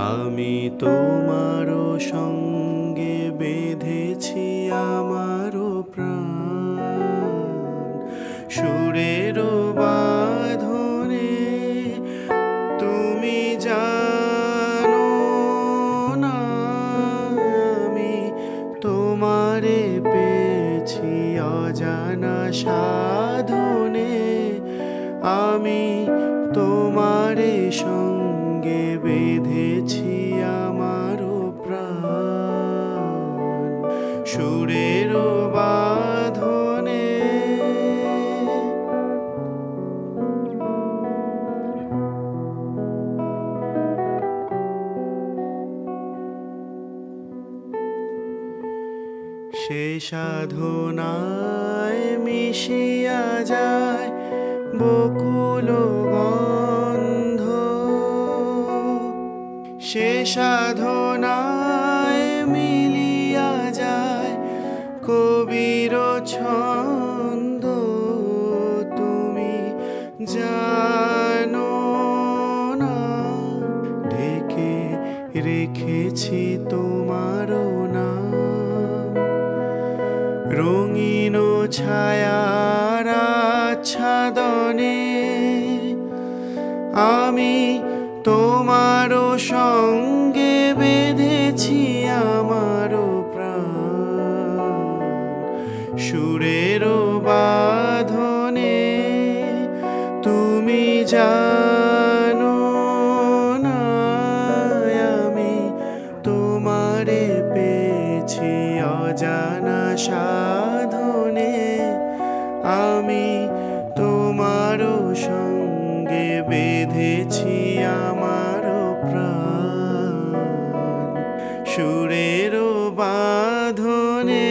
আমি তোমারও সঙ্গে বেঁধেছি আমারও প্রাণ, সুরেরও বাঁধনে। তুমি জানো না আমি তোমারে পেয়েছি অজানা সাধনে। আমি তোমারে সঙ্গে বেঁধেছি আমারও প্রাণ, সুরেরও বাঁধনে। সে সাধনায় মিশিয়া যায় বকুল গন্ধ, সে সাধনায় মিলিয়া যায় কবির ছন্দ। তুমি জানো না ঢেকে রেখেছি তোমারও নাম, রঙিন ছায়ার আচ্ছাদনে। আমি তোমারও সঙ্গে বেঁধেছি আমারও প্রাণ, সুরেরও বাঁধনে। তুমি জানো না আমি তোমারে পেয়েছি অজানা সাধনে। আমি তোমারও সঙ্গে বেঁধেছি আমারও প্রাণ, সুরেরও বাঁধনে।